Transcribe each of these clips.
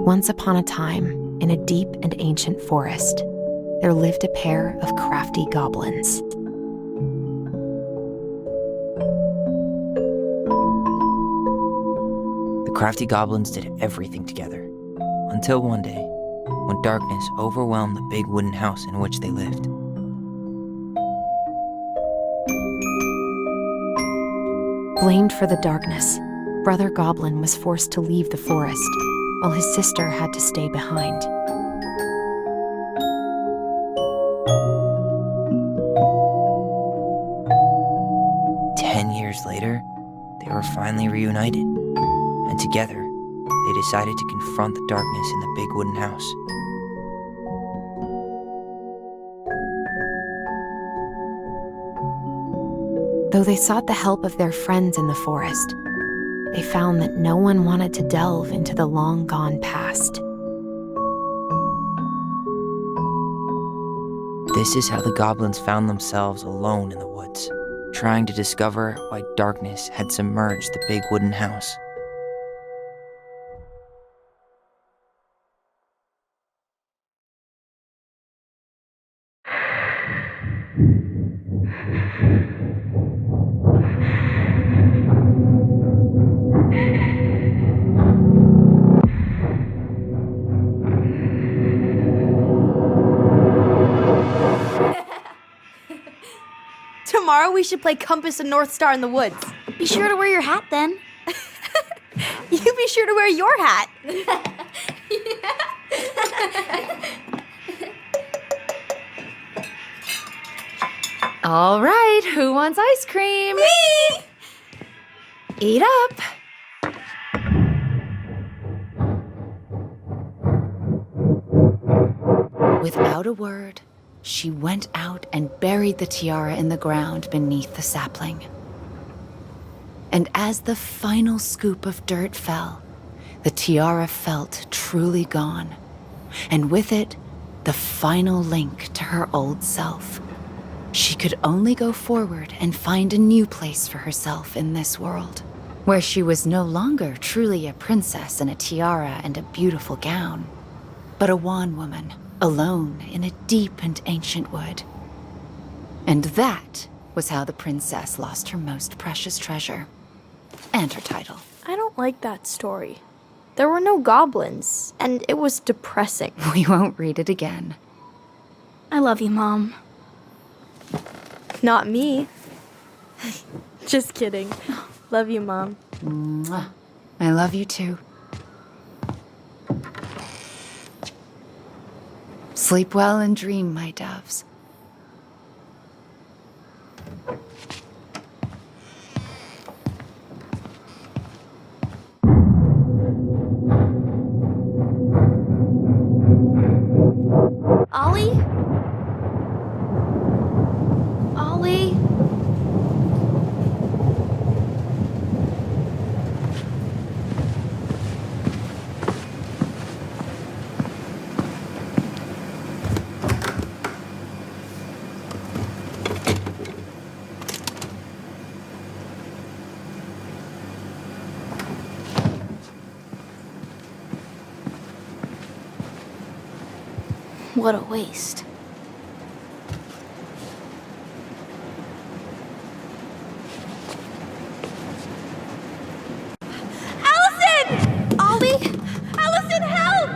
Once upon a time, in a deep and ancient forest, there lived a pair of crafty goblins. The crafty goblins did everything together, until one day, when darkness overwhelmed the big wooden house in which they lived. Blamed for the darkness, Brother Goblin was forced to leave the forest, while his sister had to stay behind. Years later, they were finally reunited, and together, they decided to confront the darkness in the big wooden house. Though they sought the help of their friends in the forest, they found that no one wanted to delve into the long-gone past. This is how the goblins found themselves alone in the woods, trying to discover why darkness had submerged the big wooden house. Tomorrow we should play Compass and North Star in the woods. Be sure to wear your hat then. You be sure to wear your hat. All right, who wants ice cream? Me! Eat up. Without a word, she went out and buried the tiara in the ground beneath the sapling. And as the final scoop of dirt fell, the tiara felt truly gone, and with it, the final link to her old self. She could only go forward and find a new place for herself in this world, where she was no longer truly a princess in a tiara and a beautiful gown, but a wan woman, alone in a deep and ancient wood. And that was how the princess lost her most precious treasure, and her title. I don't like that story. There were no goblins, and it was depressing. We won't read it again. I love you, Mom. Not me. Just kidding. Love you, Mom. Mwah. I love you too. Sleep well and dream, my doves. Ollie? Ollie? What a waste. Allison! Ollie! Allison, help!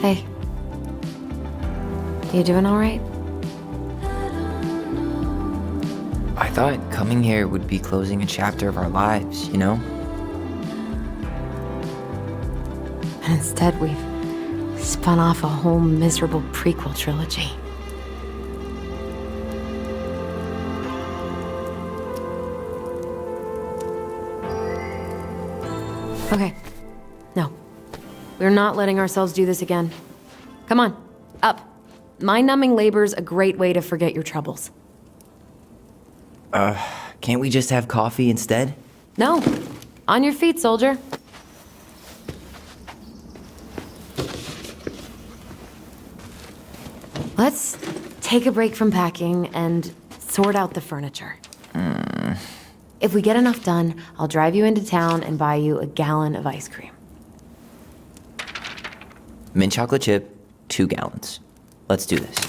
Hey. You doing all right? I thought coming here would be closing a chapter of our lives, you know? And instead, we've spun off a whole miserable prequel trilogy. Okay. No. We're not letting ourselves do this again. Come on, up. Mind-numbing labor's a great way to forget your troubles. Can't we just have coffee instead? No. On your feet, soldier. Let's take a break from packing and sort out the furniture. If we get enough done, I'll drive you into town and buy you a gallon of ice cream. Mint chocolate chip, 2 gallons. Let's do this.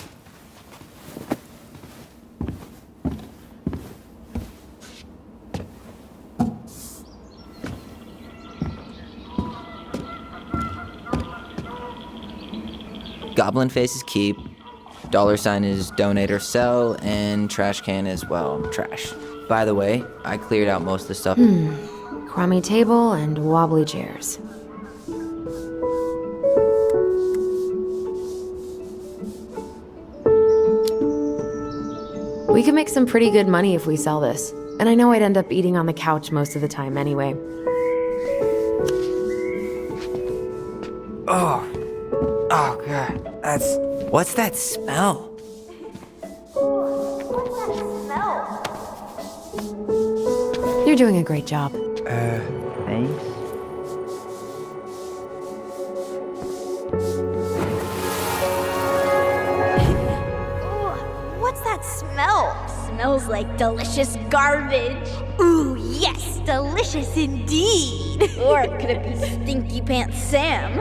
Goblin face is keep, $sign is donate or sell, and trash can is, well, trash. By the way, I cleared out most of the stuff. Crummy table and wobbly chairs. We could make some pretty good money if we sell this. And I know I'd end up eating on the couch most of the time anyway. Oh, God, what's that smell? You're doing a great job. Thanks? What's that smell? Smells like delicious garbage. Ooh, yes, delicious indeed. Or could it be Stinky Pants Sam?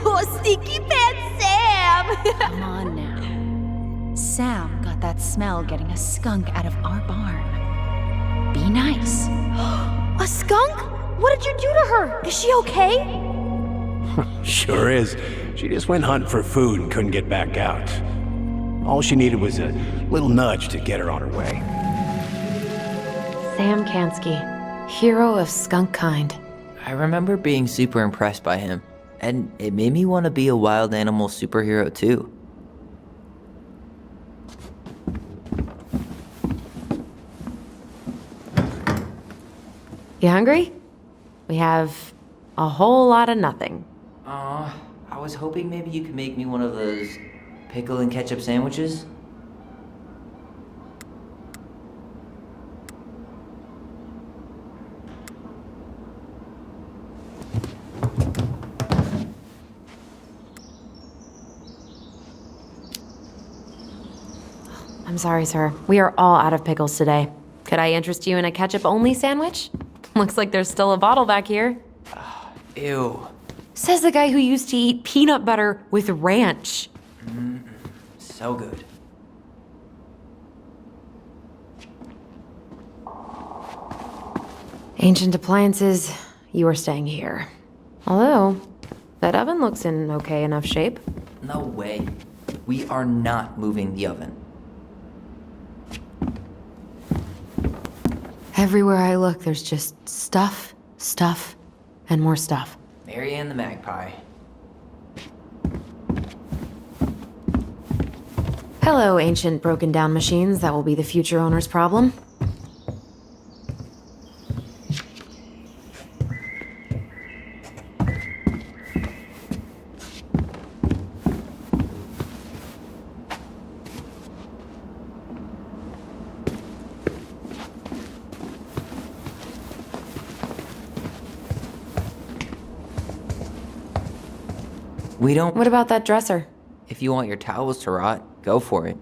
Oh, Stinky Pants Sam! Come on now. Sam got that smell getting a skunk out of our barn. Be nice. A skunk? What did you do to her? Is she okay? Sure is. She just went hunting for food and couldn't get back out. All she needed was a little nudge to get her on her way. Sam Kansky, hero of skunk kind. I remember being super impressed by him, and it made me want to be a wild animal superhero too. You hungry? We have a whole lot of nothing. I was hoping maybe you could make me one of those pickle and ketchup sandwiches. I'm sorry, sir. We are all out of pickles today. Could I interest you in a ketchup-only sandwich? Looks like there's still a bottle back here. Ew. Says the guy who used to eat peanut butter with ranch. So good. Ancient appliances, you are staying here. Although, that oven looks in okay enough shape. No way. We are not moving the oven. Everywhere I look, there's just stuff, stuff, and more stuff. Marianne the Magpie. Hello, ancient broken down machines that will be the future owner's problem. We don't. What about that dresser? If you want your towels to rot, go for it.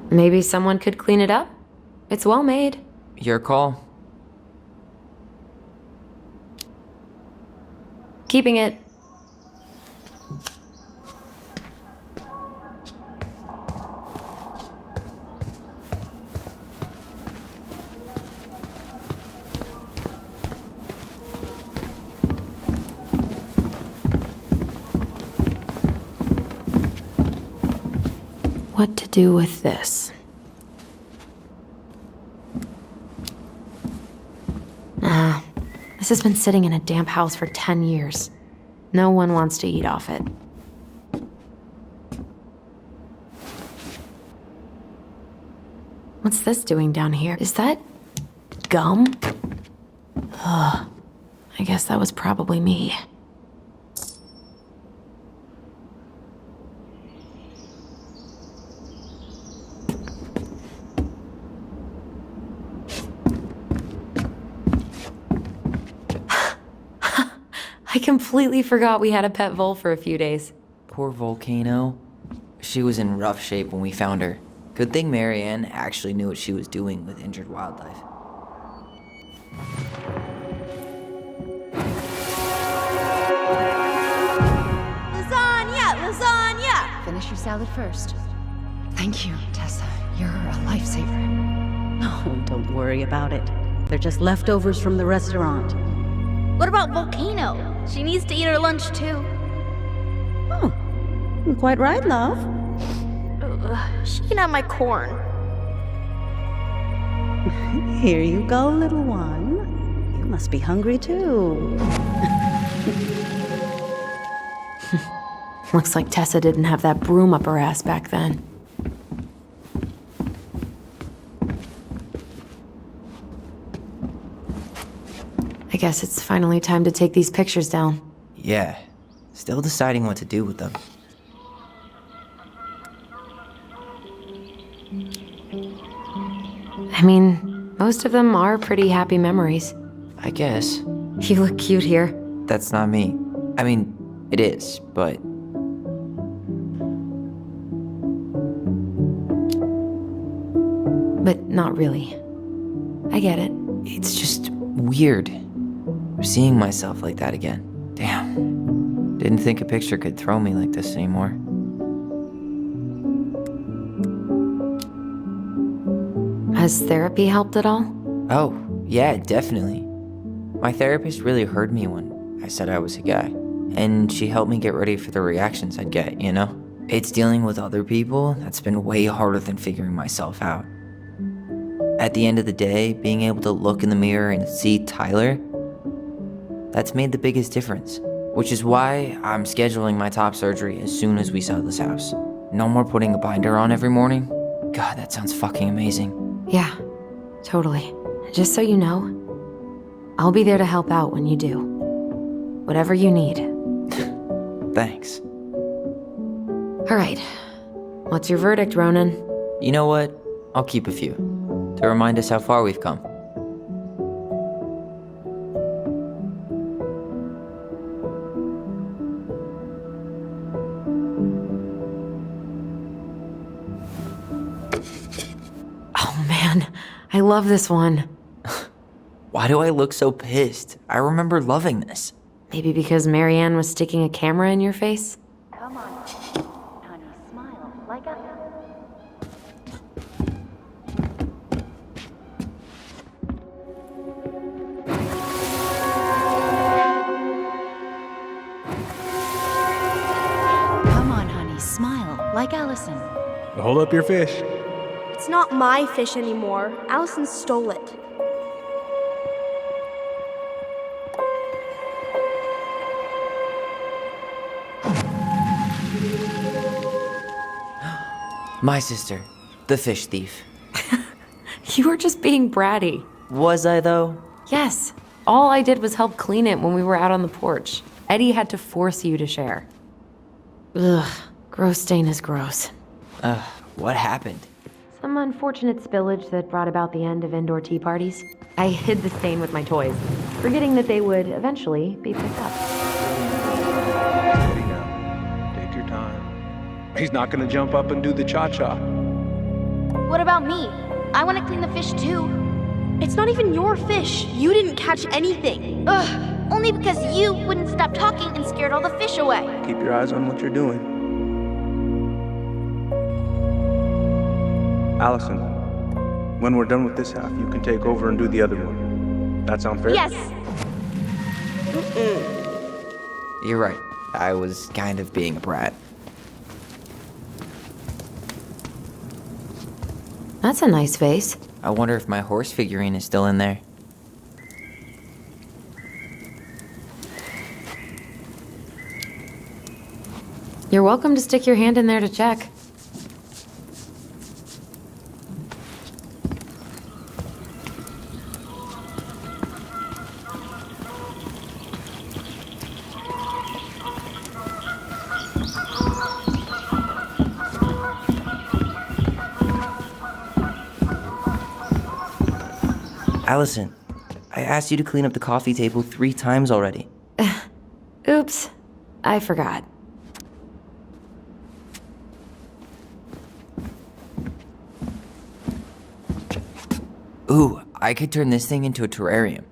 Maybe someone could clean it up? It's well made. Your call. what to do with this. This has been sitting in a damp house for 10 years. No one wants to eat off it. What's this doing down here? Is that gum? Ugh. I guess that was probably me. I completely forgot we had a pet vole for a few days. Poor Volcano. She was in rough shape when we found her. Good thing Marianne actually knew what she was doing with injured wildlife. Lasagna! Finish your salad first. Thank you, Tessa. You're a lifesaver. Oh, don't worry about it. They're just leftovers from the restaurant. What about Volcano? She needs to eat her lunch too. Oh, quite right, love. She can have my corn. Here you go, little one. You must be hungry too. Looks like Tessa didn't have that broom up her ass back then. I guess it's finally time to take these pictures down. Yeah, still deciding what to do with them. I mean, most of them are pretty happy memories. I guess. You look cute here. That's not me. I mean, it is, but... But not really. I get it. It's just weird. Seeing myself like that again. Damn. Didn't think a picture could throw me like this anymore. Has therapy helped at all? Oh, yeah, definitely. My therapist really heard me when I said I was a guy. And she helped me get ready for the reactions I'd get, you know? It's dealing with other people that's been way harder than figuring myself out. At the end of the day, being able to look in the mirror and see Tyler, that's made the biggest difference. Which is why I'm scheduling my top surgery as soon as we sell this house. No more putting a binder on every morning. God, that sounds fucking amazing. Yeah, totally. Just so you know, I'll be there to help out when you do. Whatever you need. Thanks. All right. What's your verdict, Ronan? You know what? I'll keep a few. To remind us how far we've come. Oh man, I love this one. Why do I look so pissed? I remember loving this. Maybe because Marianne was sticking a camera in your face? Come on, honey, smile like a... Come on, honey, smile like Allison. Hold up your fish. It's not my fish anymore. Allison stole it. My sister, the fish thief. You were just being bratty. Was I, though? Yes. All I did was help clean it when we were out on the porch. Eddie had to force you to share. Ugh, gross stain is gross. What happened? Some unfortunate spillage that brought about the end of indoor tea parties. I hid the stain with my toys, forgetting that they would eventually be picked up. Steady now. Take your time. He's not gonna jump up and do the cha-cha. What about me? I want to clean the fish too. It's not even your fish. You didn't catch anything. Ugh, only because you wouldn't stop talking and scared all the fish away. Keep your eyes on what you're doing. Allison, when we're done with this half, you can take over and do the other one. That sound fair? Yes. You're right. I was kind of being a brat. That's a nice vase. I wonder if my horse figurine is still in there. You're welcome to stick your hand in there to check. Allison, I asked you to clean up the coffee table 3 times already. Oops, I forgot. Ooh, I could turn this thing into a terrarium.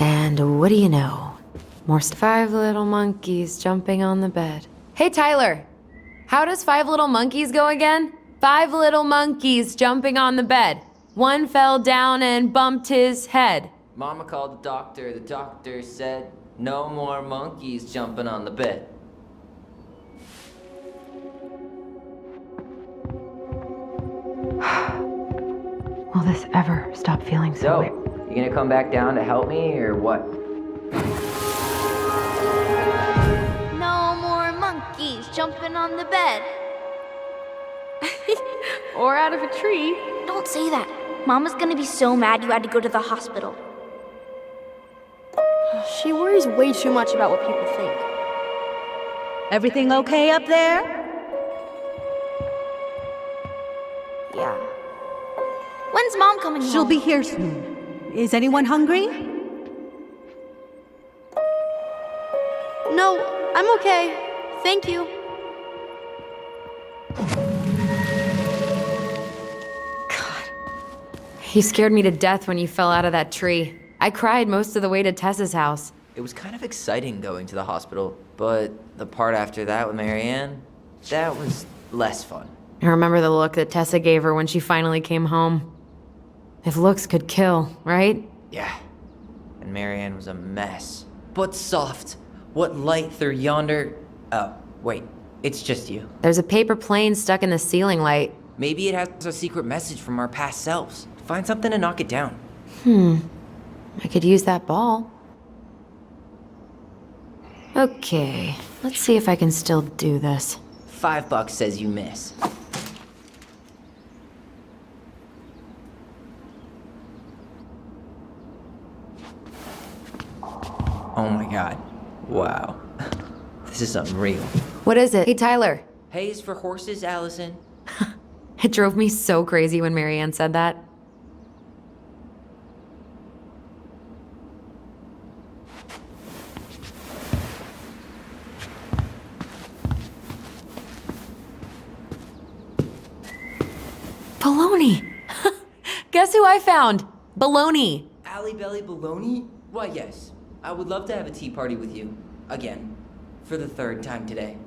And what do you know? More 5 little monkeys jumping on the bed. Hey, Tyler! How does 5 little monkeys go again? 5 little monkeys jumping on the bed. One fell down and bumped his head. Mama called the doctor. The doctor said, no more monkeys jumping on the bed. Will this ever stop feeling So, you gonna come back down to help me, or what? No more monkeys jumping on the bed. Or out of a tree. Don't say that. Mama's gonna be so mad you had to go to the hospital. She worries way too much about what people think. Everything okay up there? Yeah. When's Mom coming home? She'll be here soon. Is anyone hungry? No, I'm okay. Thank you. You scared me to death when you fell out of that tree. I cried most of the way to Tessa's house. It was kind of exciting going to the hospital, but the part after that with Marianne, that was less fun. I remember the look that Tessa gave her when she finally came home. If looks could kill, right? Yeah. And Marianne was a mess. But soft. What light through yonder... Oh, wait. It's just you. There's a paper plane stuck in the ceiling light. Maybe it has a secret message from our past selves. Find something to knock it down. I could use that ball. Okay, let's see if I can still do this. $5 says you miss. Oh my god. Wow. This is unreal. What is it? Hey, Tyler. Hay's for horses, Allison. It drove me so crazy when Marianne said that. Baloney! Guess who I found? Baloney! Alley Belly Baloney? Why, yes. I would love to have a tea party with you. Again. For the 3rd time today.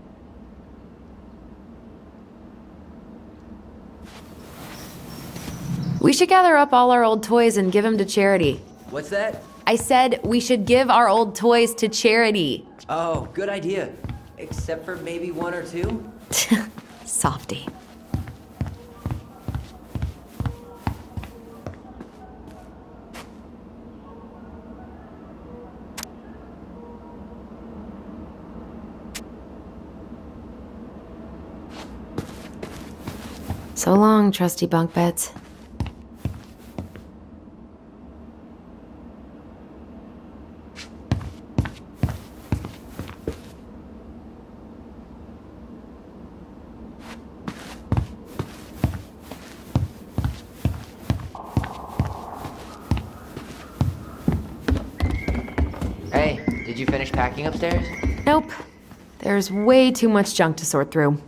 We should gather up all our old toys and give them to charity. What's that? I said we should give our old toys to charity. Oh, good idea. Except for maybe 1 or 2? Softy. So long, trusty bunk beds. Hey, did you finish packing upstairs? Nope. There's way too much junk to sort through.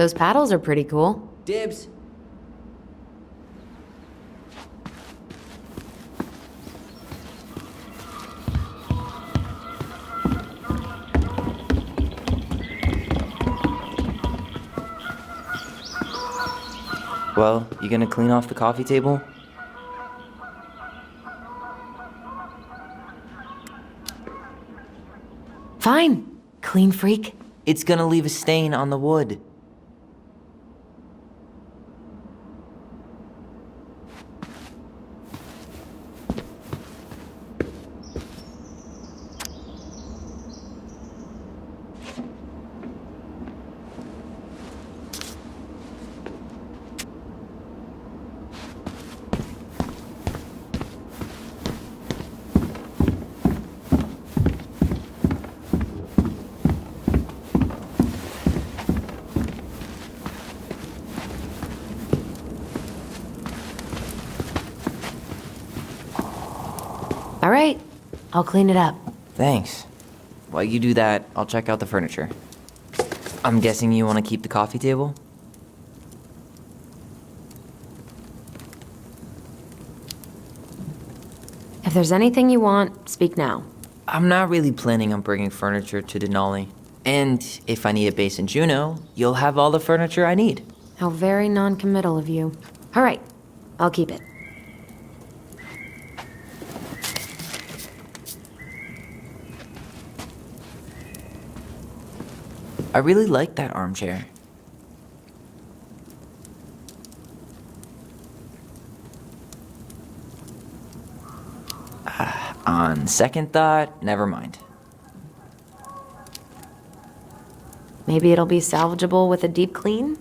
Those paddles are pretty cool. Dibs. Well, you gonna clean off the coffee table? Fine. Clean freak. It's gonna leave a stain on the wood. All right. I'll clean it up. Thanks. While you do that, I'll check out the furniture. I'm guessing you want to keep the coffee table? If there's anything you want, speak now. I'm not really planning on bringing furniture to Denali. And if I need a base in Juneau, you'll have all the furniture I need. How very non-committal of you. All right. I'll keep it. I really like that armchair. On second thought, never mind. Maybe it'll be salvageable with a deep clean?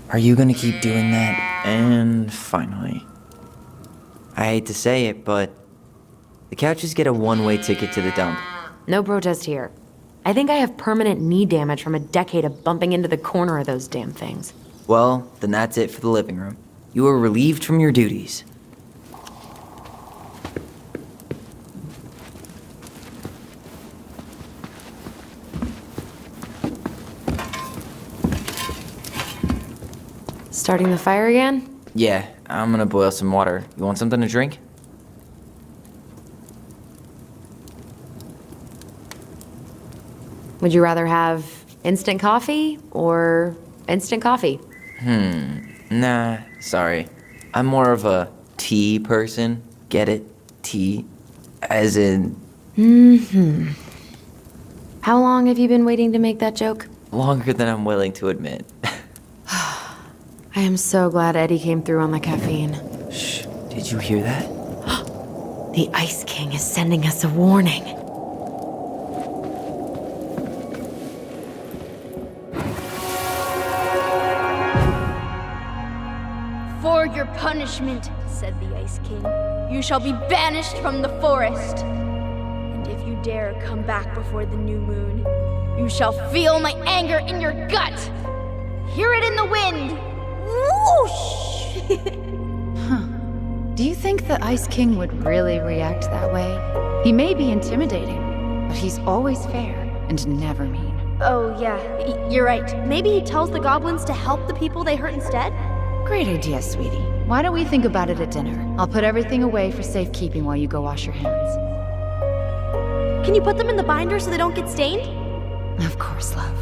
Are you gonna keep doing that? And finally. I hate to say it, but the couches get a one-way ticket to the dump. No protest here. I think I have permanent knee damage from a decade of bumping into the corner of those damn things. Well, then that's it for the living room. You are relieved from your duties. Starting the fire again? Yeah, I'm gonna boil some water. You want something to drink? Would you rather have instant coffee or instant coffee? Nah, sorry. I'm more of a tea person. Get it? Tea. As in, How long have you been waiting to make that joke? longer than I'm willing to admit. I am so glad Eddie came through on the caffeine. Shh, did you hear that? The Ice King is sending us a warning. For your punishment, said the Ice King, you shall be banished from the forest. And if you dare come back before the new moon, you shall feel my anger in your gut. Hear it in the wind. Whoosh! Do you think the Ice King would really react that way? He may be intimidating, but he's always fair and never mean. Oh, yeah, you're right. Maybe he tells the goblins to help the people they hurt instead? Great idea, sweetie. Why don't we think about it at dinner? I'll put everything away for safekeeping while you go wash your hands. Can you put them in the binder so they don't get stained? Of course, love.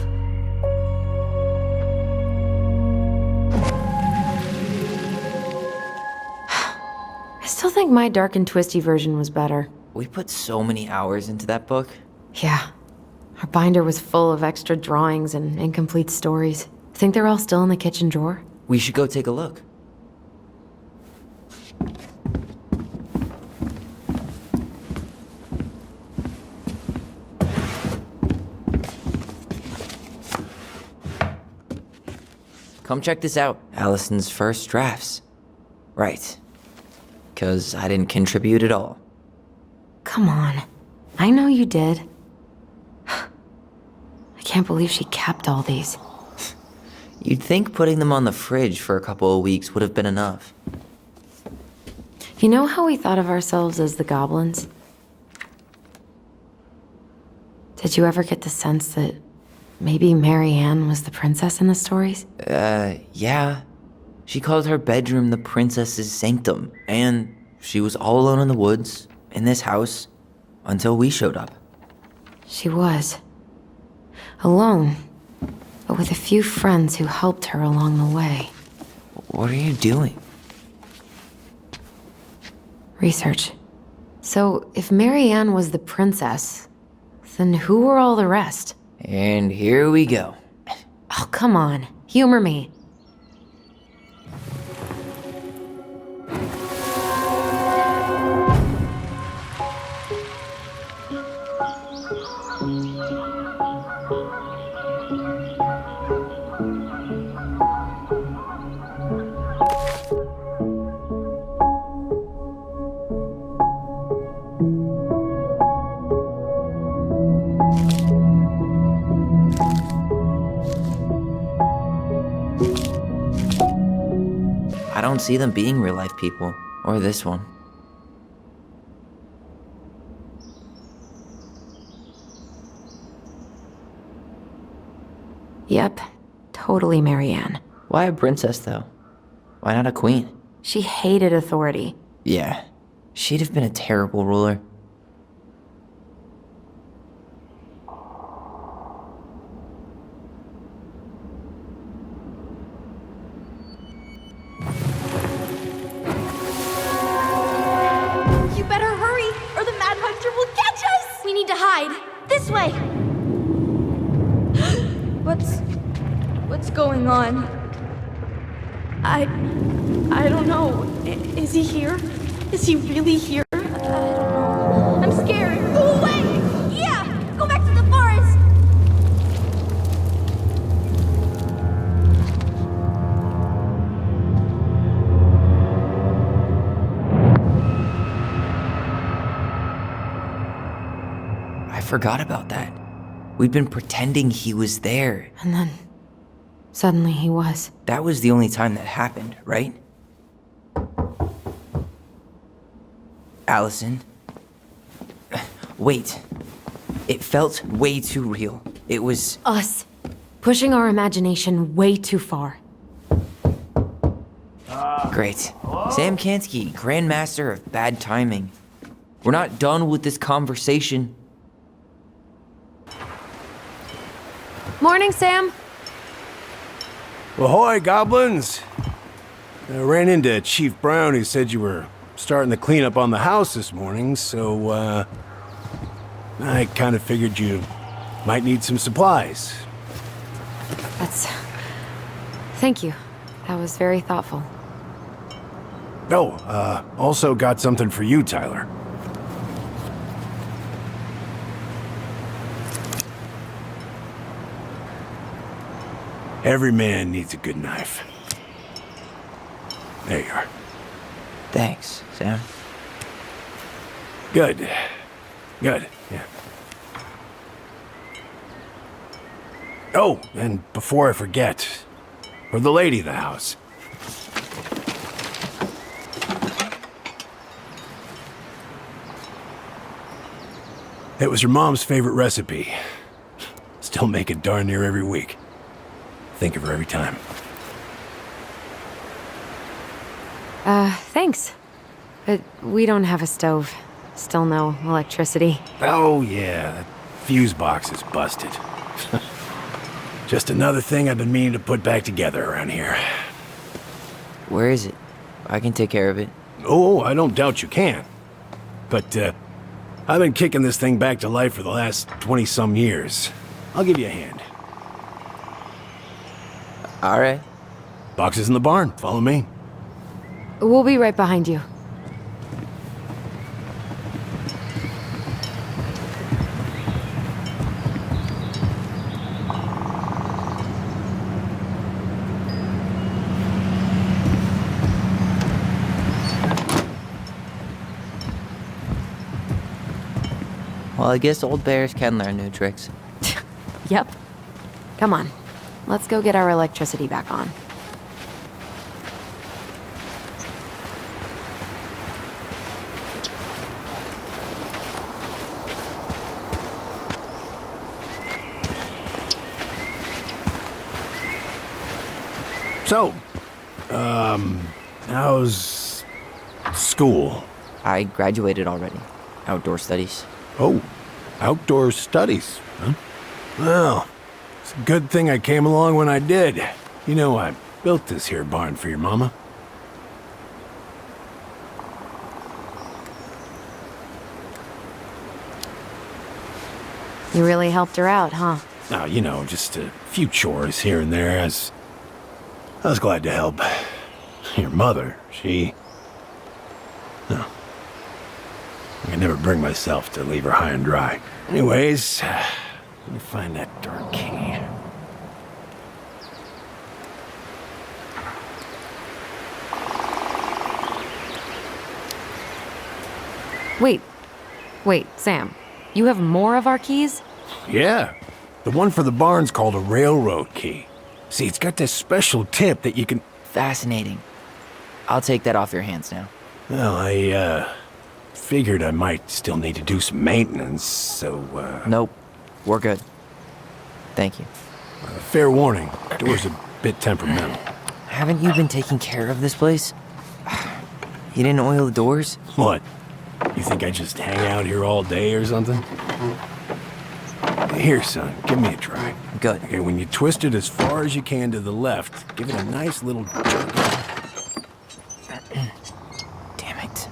I still think my dark and twisty version was better. We put so many hours into that book. Yeah. Our binder was full of extra drawings and incomplete stories. Think they're all still in the kitchen drawer? We should go take a look. Come check this out. Allison's first drafts. Right. 'Cause I didn't contribute at all. Come on. I know you did. I can't believe she kept all these. You'd think putting them on the fridge for a couple of weeks would have been enough. You know how we thought of ourselves as the goblins? Did you ever get the sense that maybe Marianne was the princess in the stories? Yeah. She called her bedroom the princess's sanctum, and she was all alone in the woods, in this house, until we showed up. She was. Alone, but with a few friends who helped her along the way. What are you doing? Research. So, if Marianne was the princess, then who were all the rest? And here we go. Oh, come on. Humor me. I don't see them being real life people, or this one. Yep, totally Marianne. Why a princess, though? Why not a queen? She hated authority. Yeah, she'd have been a terrible ruler. You better hurry, or the Mad Hunter will catch us! We need to hide. This way! What's going on? I don't know. Is he here? Is he really here? I don't know. I'm scared. Go away! Yeah! Go back to the forest! I forgot about that. We'd been pretending he was there. And then, suddenly he was. That was the only time that happened, right? Allison? Wait. It felt way too real. It was... Us. Pushing our imagination way too far. Great. Sam Kansky, Grandmaster of Bad Timing. We're not done with this conversation. Morning, Sam. Ahoy, goblins! I ran into Chief Brown, who said you were starting the cleanup on the house this morning, so, I kind of figured you might need some supplies. Thank you. That was very thoughtful. Oh, also got something for you, Tyler. Every man needs a good knife. There you are. Thanks, Sam. Good. Good, yeah. Oh, and before I forget, for the lady of the house. It was her mom's favorite recipe. Still make it darn near every week. Think of her every time. Thanks. But we don't have a stove. Still no electricity. Oh, yeah, that fuse box is busted. Just another thing I've been meaning to put back together around here. Where is it? I can take care of it. Oh, I don't doubt you can. But, I've been kicking this thing back to life for the last 20-some years. I'll give you a hand. All right. Box is in the barn. Follow me. We'll be right behind you. Well, I guess old bears can learn new tricks. Yep. Come on. Let's go get our electricity back on. So, how's school? I graduated already. Outdoor studies. Oh, outdoor studies, huh? Well, it's a good thing I came along when I did. You know, I built this here barn for your mama. You really helped her out, huh? Now, you know, just a few chores here and there. I was glad to help. Your mother, no. I could never bring myself to leave her high and dry. Anyways, let me find that darn key. Wait, Sam. You have more of our keys? Yeah, the one for the barn's called a railroad key. See, it's got this special tip that you can... Fascinating. I'll take that off your hands now. Well, I, figured I might still need to do some maintenance, so, Nope. We're good. Thank you. Fair warning, door's a bit temperamental. Haven't you been taking care of this place? You didn't oil the doors? What? You think I just hang out here all day or something? Here, son, give me a try. Good. Okay, when you twist it as far as you can to the left, give it a nice little jerk. Damn it.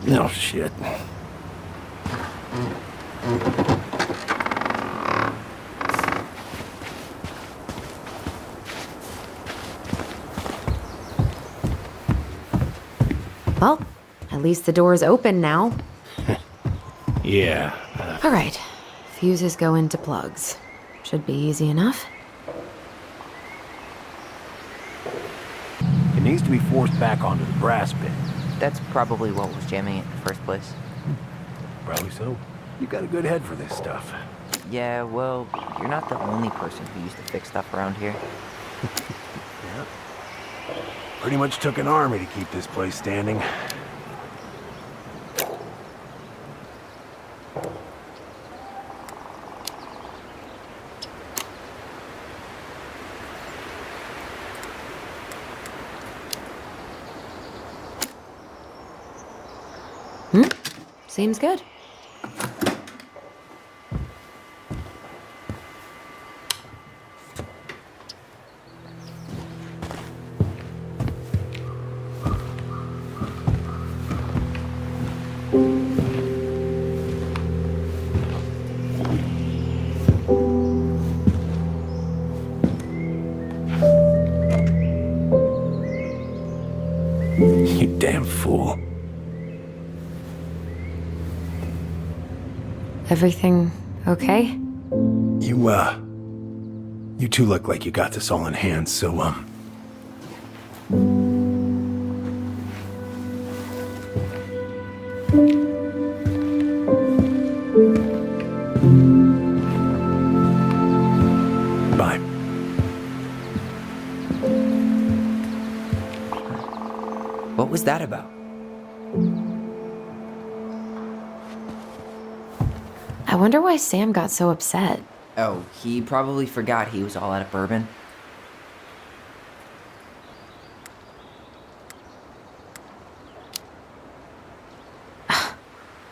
No shit. Well, at least the door's open now. Yeah. All right. Fuses go into plugs. Should be easy enough. It needs to be forced back onto the brass bit. That's probably what was jamming it in the first place. Probably so. You got a good head for this stuff. Yeah, well, you're not the only person who used to fix stuff around here. Yeah. Pretty much took an army to keep this place standing. Seems good. You damn fool. Everything okay? You two look like you got this all in hand, so, bye. What was that about? I wonder why Sam got so upset. Oh, he probably forgot he was all out of bourbon.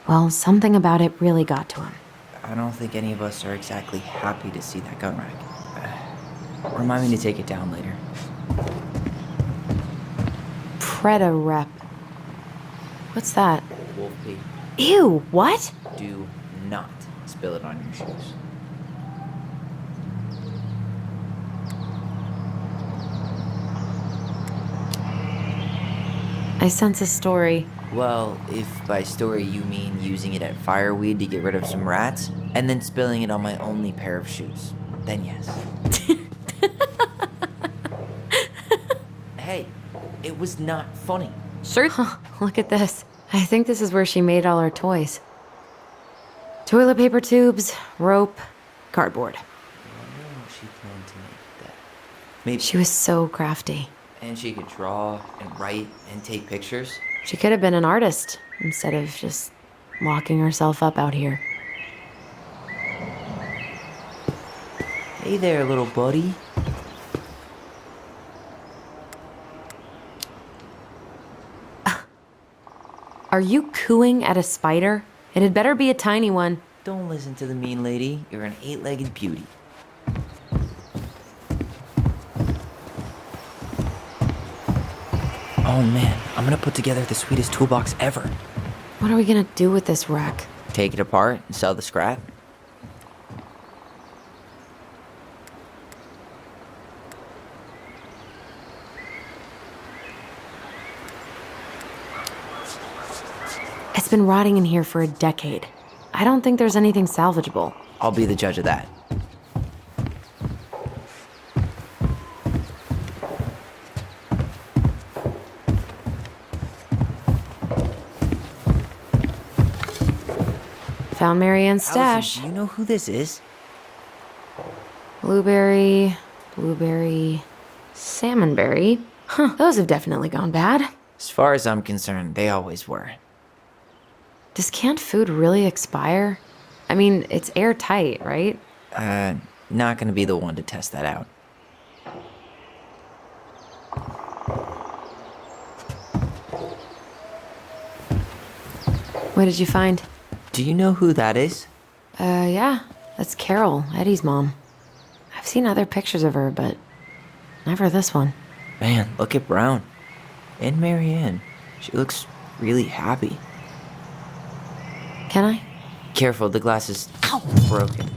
Well, something about it really got to him. I don't think any of us are exactly happy to see that gun rack. Remind me to take it down later. Preda rep. What's that? Wolf pee. Ew, what? Do not spill it on your shoes. I sense a story. Well, if by story you mean using it at fireweed to get rid of some rats, and then spilling it on my only pair of shoes, then yes. Hey, it was not funny. Sure. Huh, look at this. I think this is where she made all her toys. Toilet paper tubes, rope, cardboard. Oh, she planned to make that. Maybe. She was so crafty. And she could draw and write and take pictures. She could have been an artist instead of just locking herself up out here. Hey there, little buddy. Are you cooing at a spider? It had better be a tiny one. Don't listen to the mean lady. You're an 8-legged beauty. Oh man, I'm gonna put together the sweetest toolbox ever. What are we gonna do with this wreck? Take it apart and sell the scrap. It's been rotting in here for a decade. I don't think there's anything salvageable. I'll be the judge of that. Found Marianne's stash. Allison, do you know who this is? Blueberry, salmonberry. Huh, those have definitely gone bad. As far as I'm concerned, they always were. Does canned food really expire? I mean, it's airtight, right? Not gonna be the one to test that out. What did you find? Do you know who that is? Yeah, that's Carol, Eddie's mom. I've seen other pictures of her, but never this one. Man, look at Brown. And Marianne. She looks really happy. Can I? Careful, the glass is broken.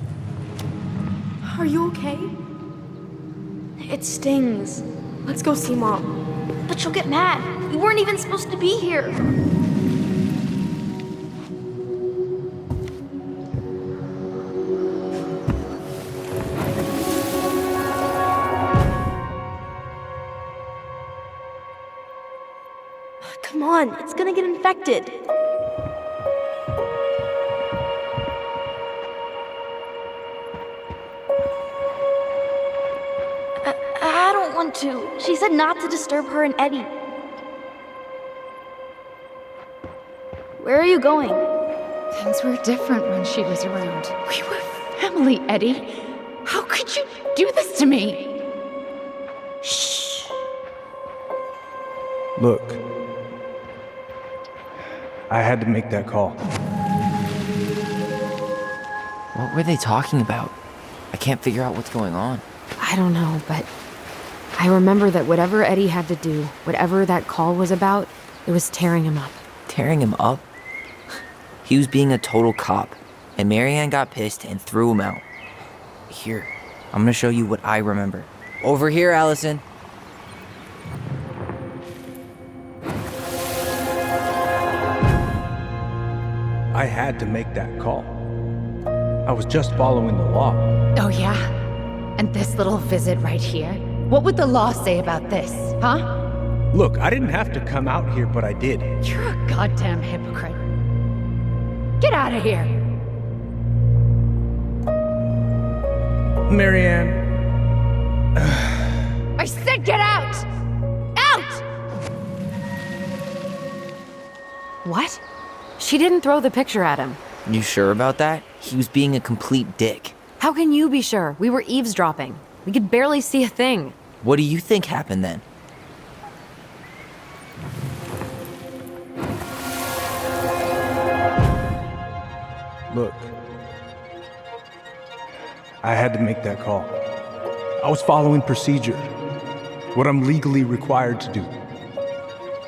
Are you okay? It stings. Let's go see Mom. But she'll get mad. We weren't even supposed to be here. Come on, it's gonna get infected. I don't want to. She said not to disturb her and Eddie. Where are you going? Things were different when she was around. We were family, Eddie. How could you do this to me? Shh. Look, I had to make that call. What were they talking about? I can't figure out what's going on. I don't know, but I remember that whatever Eddie had to do, whatever that call was about, it was tearing him up. Tearing him up? He was being a total cop, and Marianne got pissed and threw him out. Here, I'm gonna show you what I remember. Over here, Allison. I had to make that call. I was just following the law. Oh, yeah? And this little visit right here? What would the law say about this, huh? Look, I didn't have to come out here, but I did. You're a goddamn hypocrite. Get out of here! Marianne. I said get out! Out! What? She didn't throw the picture at him. You sure about that? He was being a complete dick. How can you be sure? We were eavesdropping. We could barely see a thing. What do you think happened then? Look, I had to make that call. I was following procedure, what I'm legally required to do.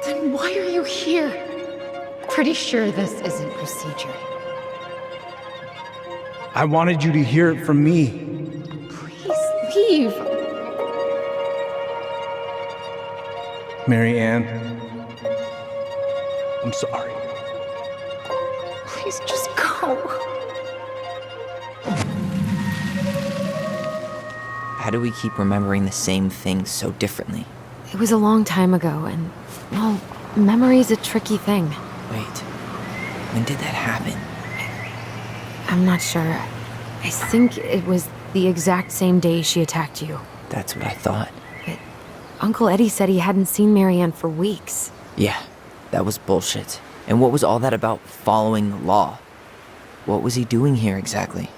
Then why are you here? Pretty sure this isn't procedure. I wanted you to hear it from me. Please leave. Marianne, I'm sorry. Please just go. How do we keep remembering the same things so differently? It was a long time ago, and, well, memory's a tricky thing. Wait, when did that happen? I'm not sure. I think it was the exact same day she attacked you. That's what I thought. But Uncle Eddie said he hadn't seen Marianne for weeks. Yeah, that was bullshit. And what was all that about following the law? What was he doing here exactly?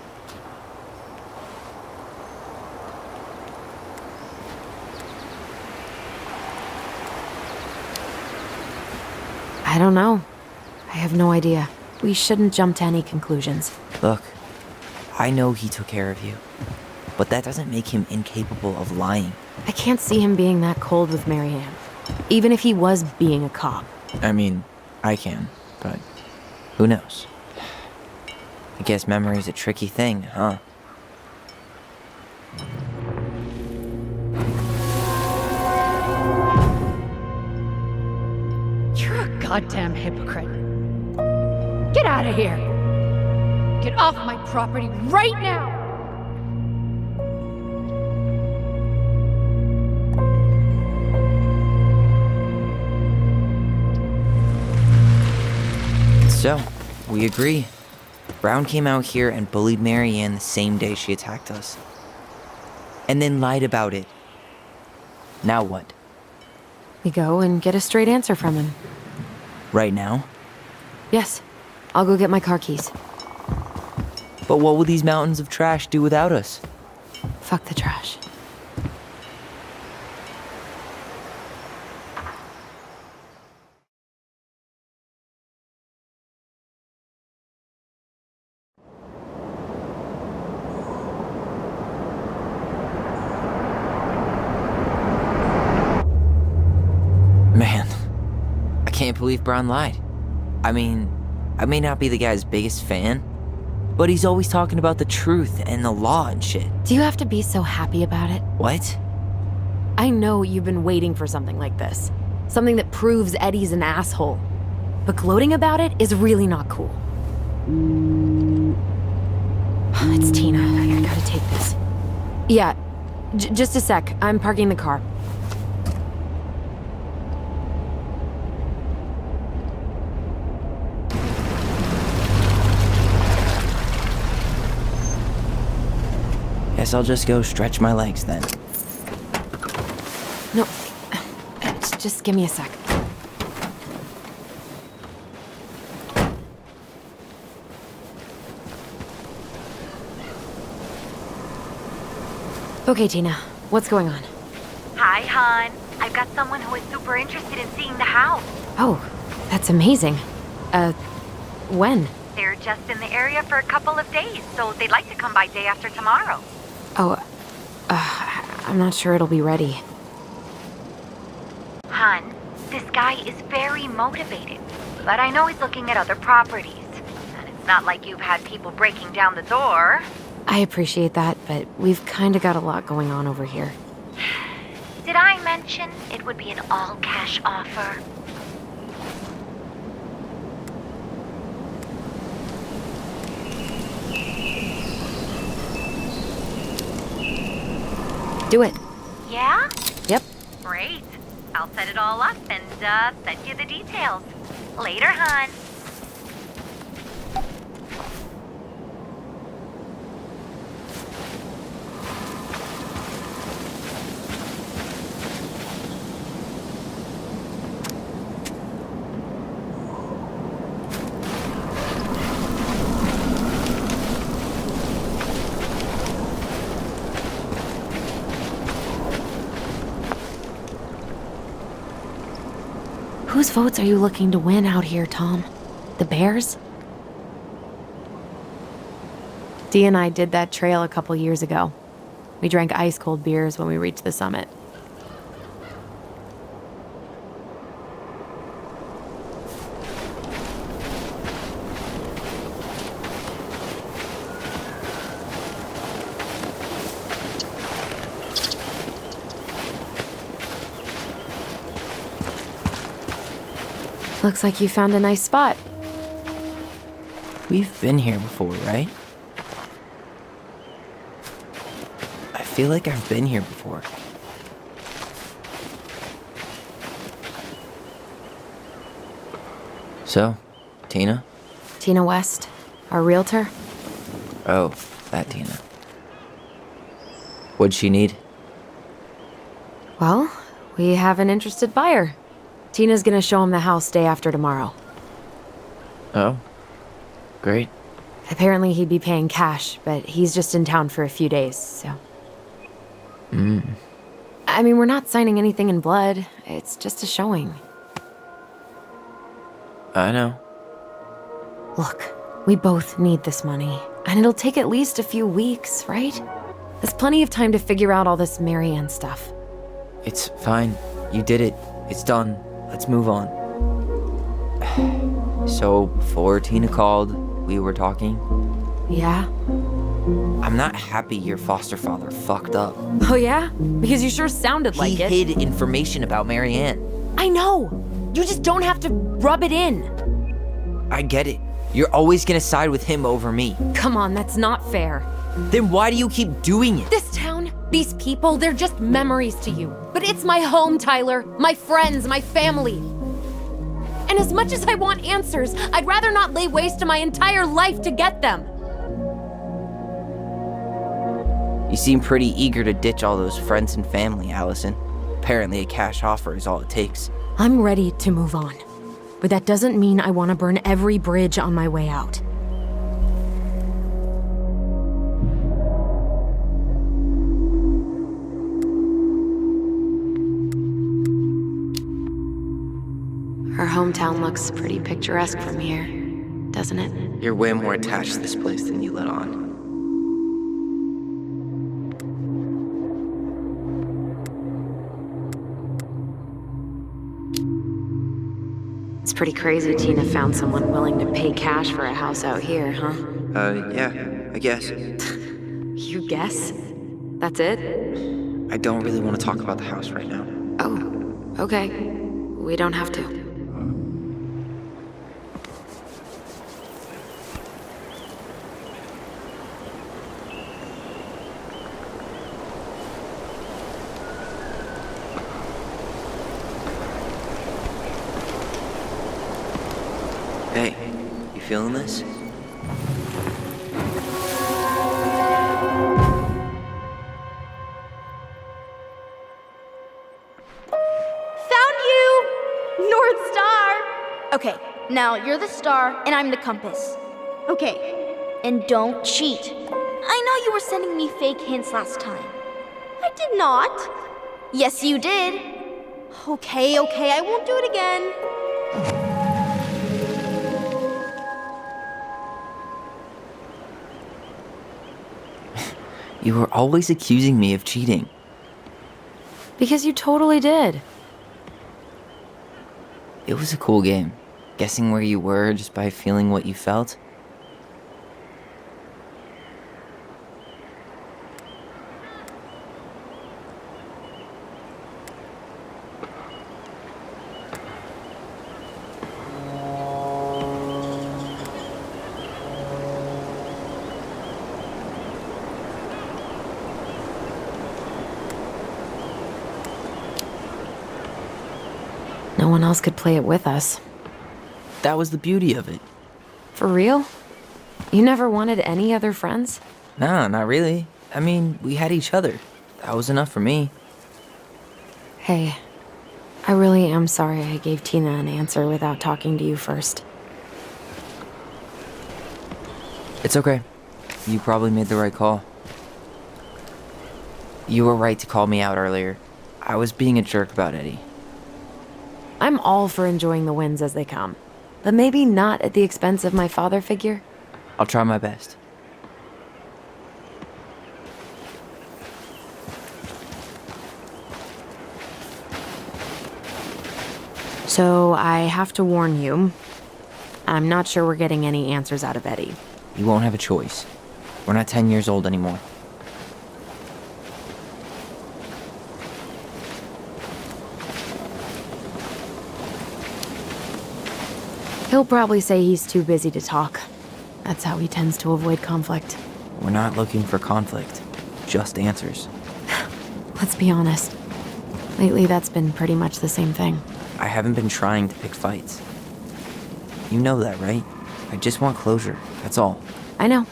I don't know. I have no idea. We shouldn't jump to any conclusions. Look, I know he took care of you, but that doesn't make him incapable of lying. I can't see him being that cold with Marianne, even if he was being a cop. I mean, I can, but who knows? I guess memory's a tricky thing, huh? You're a goddamn hypocrite. Get out of here. Get off my property right now. So, we agree. Brown came out here and bullied Marianne the same day she attacked us. And then lied about it. Now what? We go and get a straight answer from him. Right now? Yes. I'll go get my car keys. But what will these mountains of trash do without us? Fuck the trash. Man, I can't believe Brown lied. I mean, I may not be the guy's biggest fan, but he's always talking about the truth and the law and shit. Do you have to be so happy about it? What? I know you've been waiting for something like this. Something that proves Eddie's an asshole. But gloating about it is really not cool. It's Tina. I gotta take this. Yeah, just a sec. I'm parking the car. Guess I'll just go stretch my legs then. No, just give me a sec. Okay, Tina, what's going on? Hi, hon. I've got someone who is super interested in seeing the house. Oh, that's amazing. When? They're just in the area for a couple of days, so they'd like to come by day after tomorrow. Oh, I'm not sure it'll be ready. Hun, this guy is very motivated, but I know he's looking at other properties. And it's not like you've had people breaking down the door. I appreciate that, but we've kinda got a lot going on over here. Did I mention it would be an all-cash offer? Do it. Yeah? Yep. Great. I'll set it all up and send you the details. Later, hon. Whose votes are you looking to win out here, Tom? The Bears? Dee and I did that trail a couple years ago. We drank ice-cold beers when we reached the summit. Looks like you found a nice spot. We've been here before, right? I feel like I've been here before. So, Tina? Tina West, our realtor? Oh, that Tina. What'd she need? Well, we have an interested buyer. Tina's gonna show him the house day after tomorrow. Oh, great. Apparently he'd be paying cash, but he's just in town for a few days, so... I mean, we're not signing anything in blood. It's just a showing. I know. Look, we both need this money, and it'll take at least a few weeks, right? There's plenty of time to figure out all this Marianne stuff. It's fine. You did it. It's done. Let's move on. So, before Tina called, we were talking. Yeah? I'm not happy your foster father fucked up. Oh yeah? Because you sure sounded like it. He hid information about Marianne. I know! You just don't have to rub it in. I get it. You're always gonna side with him over me. Come on, that's not fair. Then why do you keep doing it? This town, these people, they're just memories to you. But it's my home, Tyler. My friends, my family. And as much as I want answers, I'd rather not lay waste to my entire life to get them. You seem pretty eager to ditch all those friends and family, Allison. Apparently a cash offer is all it takes. I'm ready to move on. But that doesn't mean I want to burn every bridge on my way out. Her hometown looks pretty picturesque from here, doesn't it? You're way more attached to this place than you let on. It's pretty crazy Tina found someone willing to pay cash for a house out here, huh? Yeah, I guess. You guess? That's it? I don't really want to talk about the house right now. Oh, okay. We don't have to. Hey, you feeling this? Found you! North Star! Okay, now you're the star and I'm the compass. Okay, and don't cheat. I know you were sending me fake hints last time. I did not. Yes, you did. Okay, I won't do it again. You were always accusing me of cheating. Because you totally did. It was a cool game. Guessing where you were just by feeling what you felt. No one else could play it with us. That was the beauty of it. For real? You never wanted any other friends? Nah, not really. I mean, we had each other. That was enough for me. Hey, I really am sorry I gave Tina an answer without talking to you first. It's okay. You probably made the right call. You were right to call me out earlier. I was being a jerk about Eddie. I'm all for enjoying the wins as they come, but maybe not at the expense of my father figure. I'll try my best. So I have to warn you, I'm not sure we're getting any answers out of Eddie. You won't have a choice. We're not 10 years old anymore. He'll probably say he's too busy to talk. That's how he tends to avoid conflict. We're not looking for conflict, just answers. Let's be honest. Lately, that's been pretty much the same thing. I haven't been trying to pick fights. You know that, right? I just want closure, that's all. I know.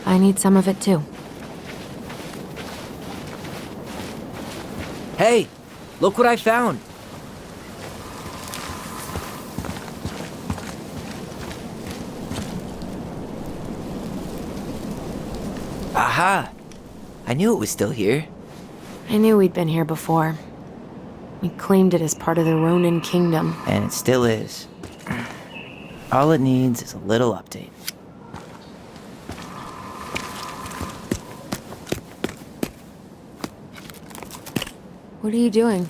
I need some of it too. Hey, look what I found! Aha! I knew it was still here. I knew we'd been here before. We claimed it as part of the Ronin kingdom. And it still is. All it needs is a little update. What are you doing?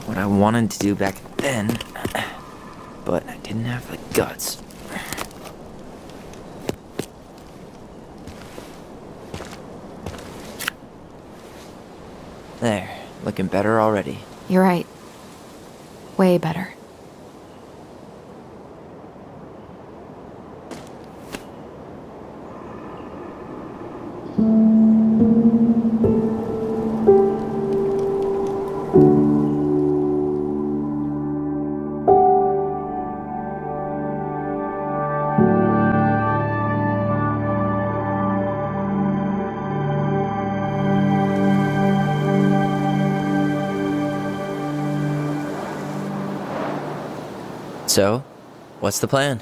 What I wanted to do back then, but I didn't have the guts. There, looking better already. You're right. Way better. So, what's the plan?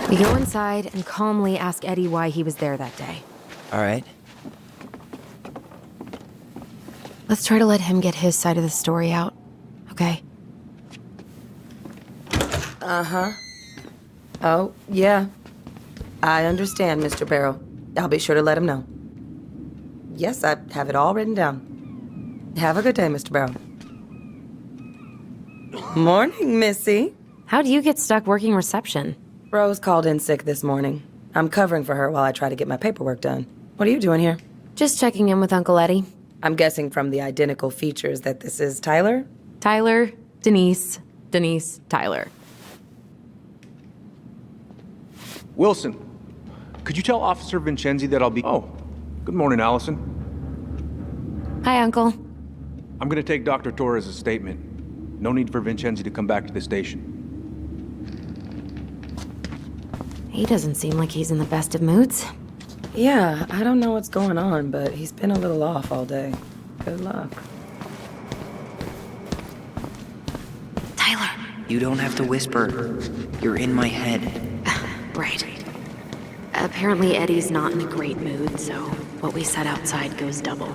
We go inside and calmly ask Eddie why he was there that day. All right. Let's try to let him get his side of the story out, okay? Uh-huh. Oh, yeah. I understand, Mr. Barrow. I'll be sure to let him know. Yes, I have it all written down. Have a good day, Mr. Barrow. Morning, Missy. How'd you get stuck working reception? Rose called in sick this morning. I'm covering for her while I try to get my paperwork done. What are you doing here? Just checking in with Uncle Eddie. I'm guessing from the identical features that this is Tyler? Tyler, Denise, Tyler. Wilson, could you tell Officer Vincenzi that I'll be... Oh, good morning, Allison. Hi, Uncle. I'm gonna take Dr. Torres' statement. No need for Vincenzi to come back to the station. He doesn't seem like he's in the best of moods. Yeah, I don't know what's going on, but he's been a little off all day. Good luck. Tyler. You don't have to whisper. You're in my head. Right. Apparently Eddie's not in a great mood, so what we said outside goes double.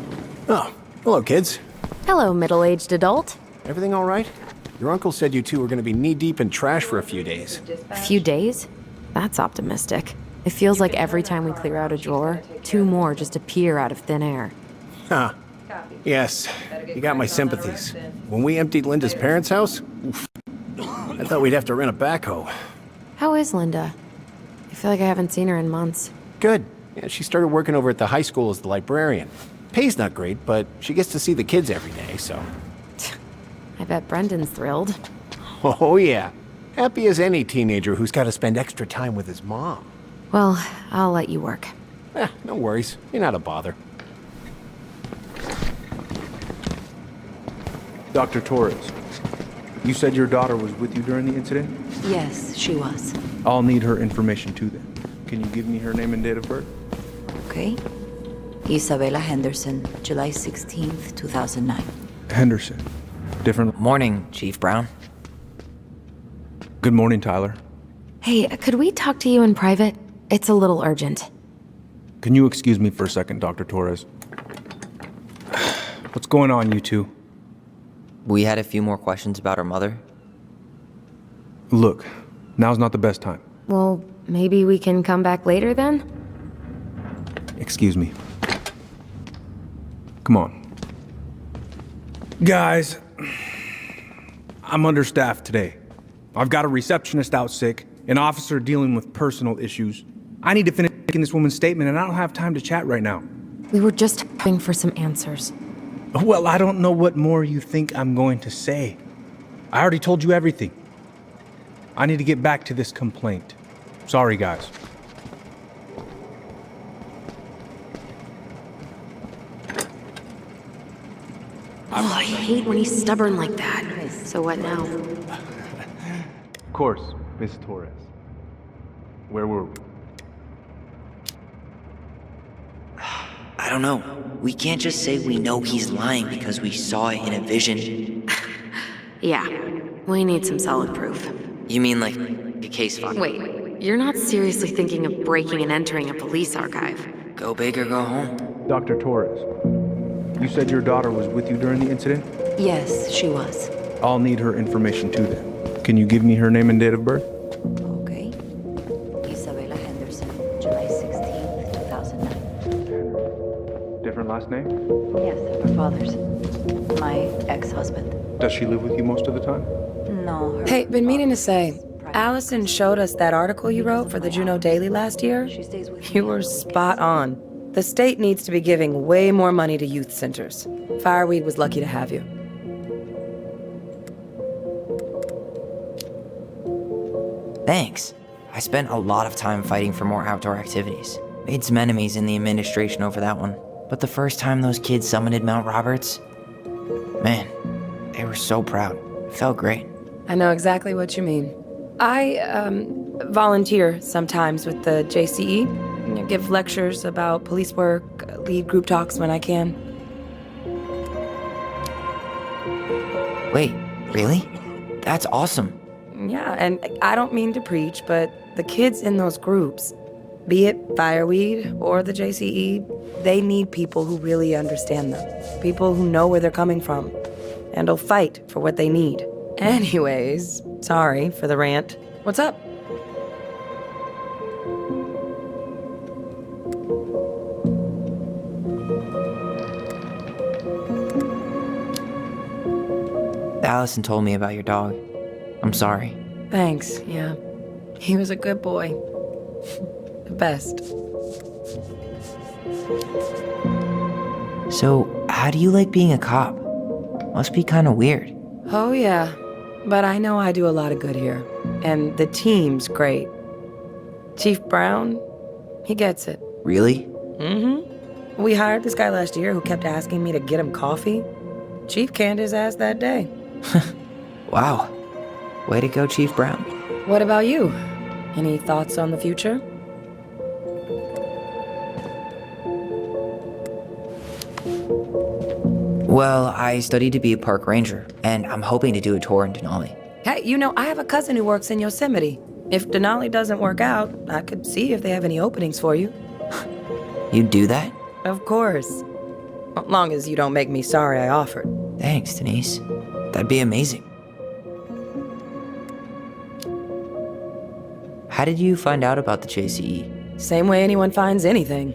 Oh, hello, kids. Hello, middle-aged adult. Everything all right? Your uncle said you two were going to be knee-deep in trash for a few days. A few days? That's optimistic. It feels like every time we clear out a drawer, 2 more just appear out of thin air. Huh. Yes, you got my sympathies. When we emptied Linda's parents' house, oof, I thought we'd have to rent a backhoe. How is Linda? I feel like I haven't seen her in months. Good. Yeah, she started working over at the high school as the librarian. Pay's not great, but she gets to see the kids every day, so... I bet Brendan's thrilled. Oh, yeah. Happy as any teenager who's got to spend extra time with his mom. Well, I'll let you work. No worries. You're not a bother. Dr. Torres, you said your daughter was with you during the incident? Yes, she was. I'll need her information too then. Can you give me her name and date of birth? Okay. Isabella Henderson, July 16th, 2009. Henderson. Different... Morning, Chief Brown. Good morning, Tyler. Hey, could we talk to you in private? It's a little urgent. Can you excuse me for a second, Dr. Torres? What's going on, you two? We had a few more questions about her mother. Look, now's not the best time. Well, maybe we can come back later then? Excuse me. Come on. Guys, I'm understaffed today. I've got a receptionist out sick, an officer dealing with personal issues. I need to finish making this woman's statement, and I don't have time to chat right now. We were just hoping for some answers. Well, I don't know what more you think I'm going to say. I already told you everything. I need to get back to this complaint. Sorry, guys. Oh, I hate when he's stubborn like that. So what now? Of course, Miss Torres. Where were we? I don't know. We can't just say we know he's lying because we saw it in a vision. Yeah, we need some solid proof. You mean like a case file? Wait, you're not seriously thinking of breaking and entering a police archive? Go big or go home. Dr. Torres, you said your daughter was with you during the incident? Yes, she was. I'll need her information too then. Can you give me her name and date of birth? Okay. Isabella Henderson, July 16th, 2009. Different last name? Yes, her father's. My ex-husband. Does she live with you most of the time? No, her Hey, been meaning to say, father's private- Allison showed us that article you wrote for the Juneau Daily last year. She stays with You me were on spot weekends. on. The state needs to be giving way more money to youth centers. Fireweed was lucky to have you. Thanks. I spent a lot of time fighting for more outdoor activities. Made some enemies in the administration over that one. But the first time those kids summited Mount Roberts, man, they were so proud. It felt great. I know exactly what you mean. I volunteer sometimes with the JCE. You know, give lectures about police work, lead group talks when I can. Wait, really? That's awesome. Yeah, and I don't mean to preach, but the kids in those groups, be it Fireweed or the JCE, they need people who really understand them. People who know where they're coming from and will fight for what they need. Anyways, sorry for the rant. What's up? Allison told me about your dog. I'm sorry. Thanks, yeah. He was a good boy. The best. So, how do you like being a cop? Must be kind of weird. Oh, yeah. But I know I do a lot of good here. And the team's great. Chief Brown, he gets it. Really? Mm-hmm. We hired this guy last year who kept asking me to get him coffee. Chief canned his ass that day. Wow. Way to go, Chief Brown. What about you? Any thoughts on the future? Well, I studied to be a park ranger, and I'm hoping to do a tour in Denali. Hey, you know, I have a cousin who works in Yosemite. If Denali doesn't work out, I could see if they have any openings for you. You'd do that? Of course. As long as you don't make me sorry I offered. Thanks, Denise. That'd be amazing. How did you find out about the JCE? Same way anyone finds anything.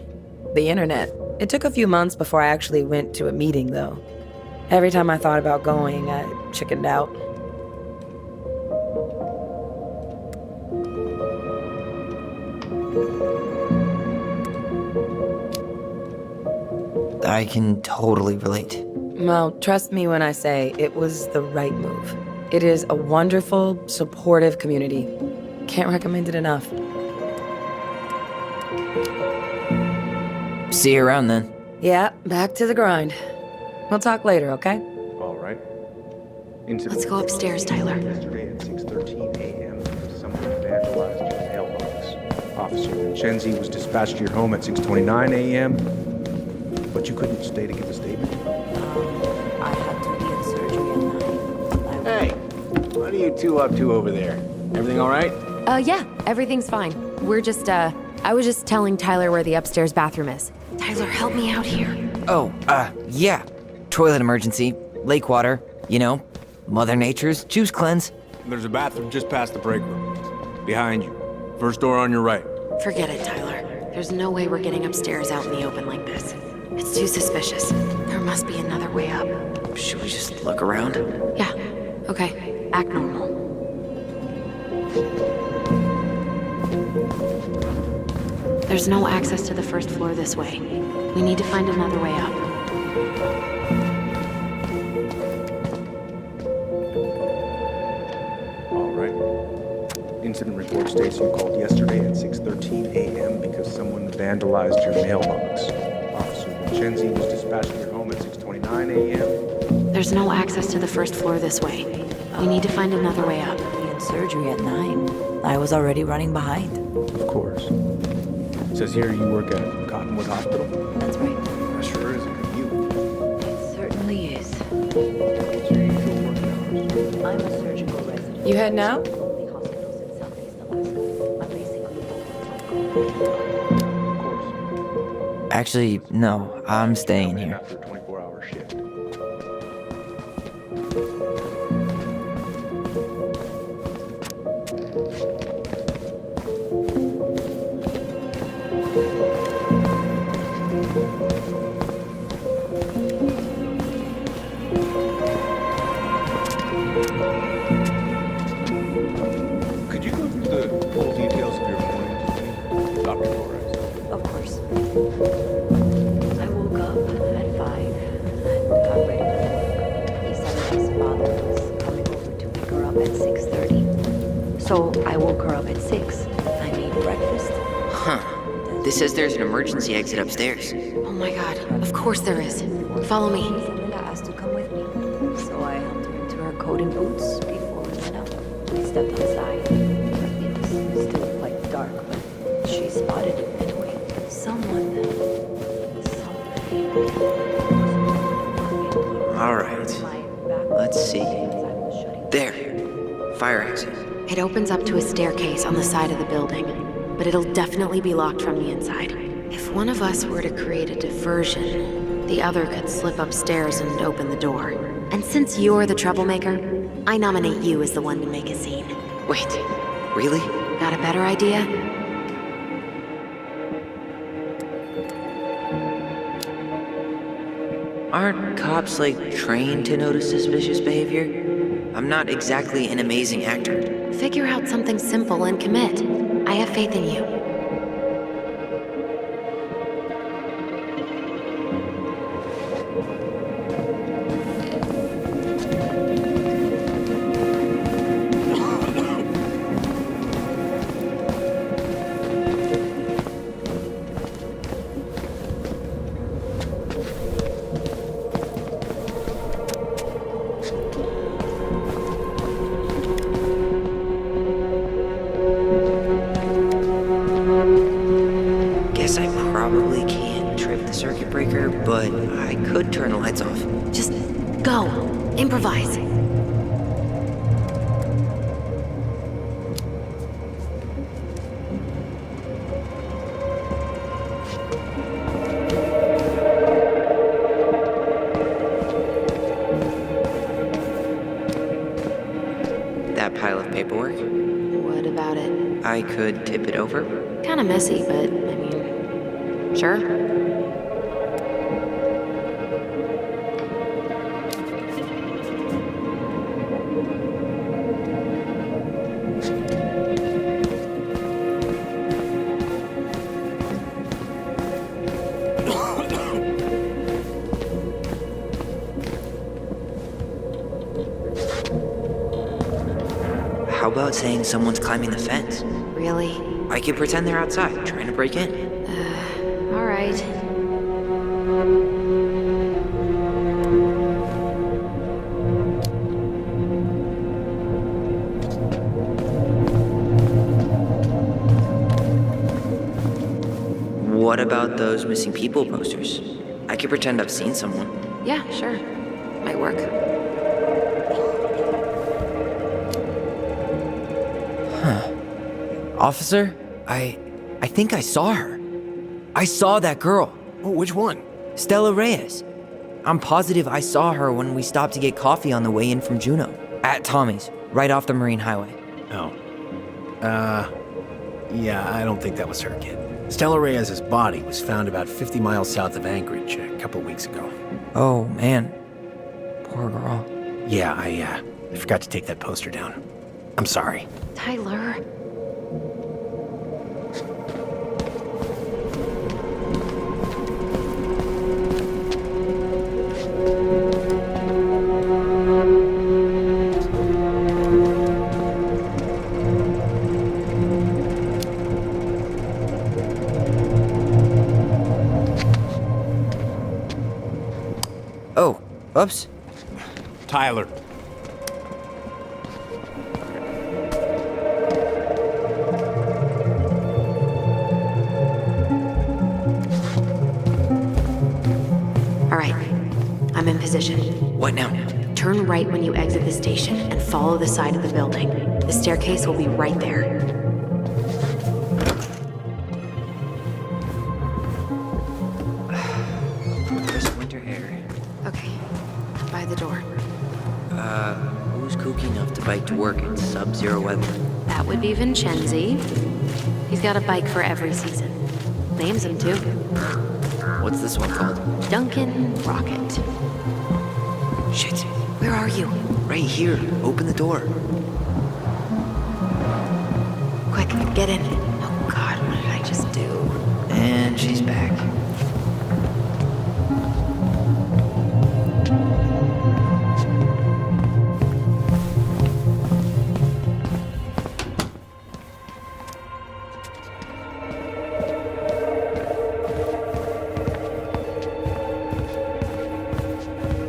The internet. It took a few months before I actually went to a meeting, though. Every time I thought about going, I chickened out. I can totally relate. Well, trust me when I say it was the right move. It is a wonderful, supportive community. Can't recommend it enough. See you around then. Yeah, back to the grind. We'll talk later, okay? All right. Let's go upstairs, Tyler. Yesterday at 6:13 a.m. someone vandalized your mailbox. Officer Vincenzi was dispatched to your home at 6:29 a.m. But you couldn't stay to give a statement? I had to be in surgery at 9. Hey, what are you two up to over there? Everything all right? Yeah, everything's fine. I was just telling Tyler where the upstairs bathroom is. Tyler, help me out here. Oh, yeah. Toilet emergency, lake water, you know, Mother Nature's juice cleanse. There's a bathroom just past the break room. Behind you. First door on your right. Forget it, Tyler. There's no way we're getting upstairs out in the open like this. It's too suspicious. There must be another way up. Should we just look around? Yeah, okay. Act normal. There's no access to the first floor this way. We need to find another way up. All right. Incident report states you called yesterday at 6:13 a.m. because someone vandalized your mailbox. Officer Vincenzi was dispatched to your home at 6:29 a.m. There's no access to the first floor this way. We need to find another way up. Be in surgery at 9. I was already running behind. Of course. It says here you work at Cottonwood Hospital. That's right. That sure is a commute. It certainly is. What's your usual working hours? I'm a surgical resident. You heading out? Only hospitals in Southeast Alaska. I'm basically Of course. Actually, no, I'm staying here. After a 24-hour shift. Could you go through the full details of your morning, Dr. Torres? Of course. I woke up at 5 and got ready for work. He said that his father was coming over to pick her up at 6:30. So I woke her up at 6. I made breakfast. Huh. This says there's an emergency exit upstairs. Oh my god, of course there is. Follow me. Linda asked to come with me. So I helped her into her coat and boots before we went out. We stepped outside. It was still quite dark, but she spotted it anyway. Someone. Something. Alright. Let's see. There. Fire exit. It opens up to a staircase on the side of the building, but it'll definitely be locked from the inside. If one of us were to create a diversion, the other could slip upstairs and open the door. And since you're the troublemaker, I nominate you as the one to make a scene. Wait, really? Got a better idea? Aren't cops, like, trained to notice suspicious behavior? I'm not exactly an amazing actor. Figure out something simple and commit. I have faith in you. Guess I probably can't trip the circuit breaker, but I could turn the lights off. Just go. Improvise. That pile of paperwork? What about it? I could tip it over. Kinda messy, but I mean, sure. How about saying someone's climbing the fence? Really? I could pretend they're outside, trying to break in. All right. What about those missing people posters? I could pretend I've seen someone. Yeah, sure. Might work. Officer, I think I saw her. I saw that girl. Oh, which one? Stella Reyes. I'm positive I saw her when we stopped to get coffee on the way in from Juneau. At Tommy's, right off the Marine Highway. Oh. Yeah, I don't think that was her, kid. Stella Reyes' body was found about 50 miles south of Anchorage a couple weeks ago. Oh, man. Poor girl. Yeah, I forgot to take that poster down. I'm sorry. Tyler. Oh, oops. Tyler. All right. I'm in position. What now? Turn right when you exit the station and follow the side of the building. The staircase will be right there. spooky enough to bike to work in sub-zero weather? That would be Vincenzi. He's got a bike for every season. Names him too. What's this one called? Duncan Rocket. Shit. Where are you? Right here. Open the door. Quick, get in. Oh God, what did I just do? And she's back.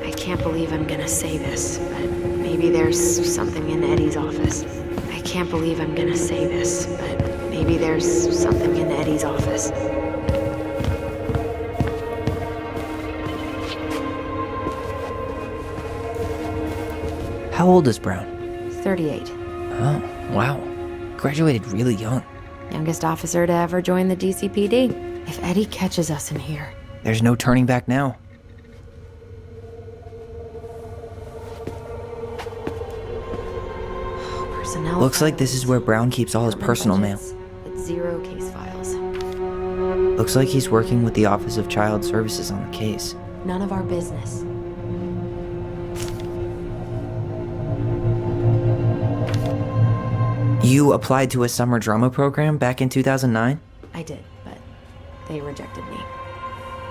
I can't believe I'm gonna say this, but maybe there's something in Eddie's office. I can't believe I'm gonna say this, but maybe there's something in Eddie's office. How old is Brown? 38. Oh, wow. Graduated really young. Youngest officer to ever join the DCPD. If Eddie catches us in here. There's no turning back now. Personnel Looks like this is where Brown keeps all his personal mail. with 0 case files. Looks like he's working with the Office of Child Services on the case. None of our business. You applied to a summer drama program back in 2009? I did, but they rejected me.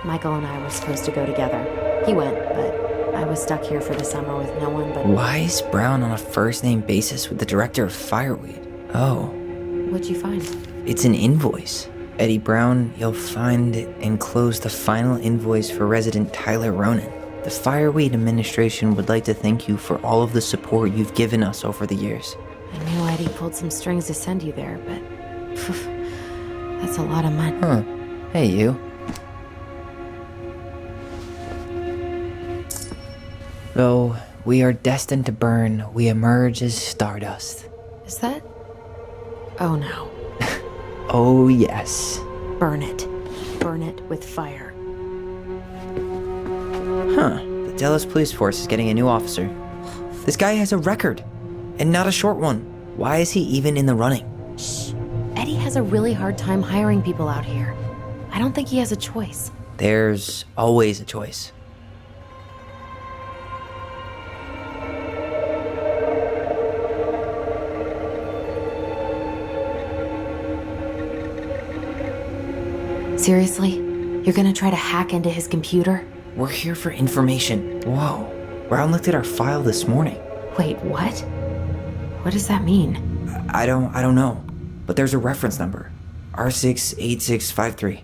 Michael and I were supposed to go together. He went, but I was stuck here for the summer with no one but... Why is Brown on a first-name basis with the director of Fireweed? Oh, What'd you find? it's an invoice. Eddie Brown, you'll find enclosed the final invoice for resident Tyler Ronan. The Fireweed administration would like to thank you for all of the support you've given us over the years. I knew Eddie pulled some strings to send you there, but... phew, that's a lot of money. Huh. Hey, you. Though we are destined to burn, we emerge as stardust. Is that... Oh no. Oh, yes. Burn it. Burn it with fire. Huh. The Delos Police Force is getting a new officer. This guy has a record. And not a short one. Why is he even in the running? Shh. Eddie has a really hard time hiring people out here. I don't think he has a choice. There's always a choice. Seriously? You're gonna try to hack into his computer? We're here for information. Whoa. Brown looked at our file this morning. Wait, what? What does that mean? I don't know. But there's a reference number. R68653.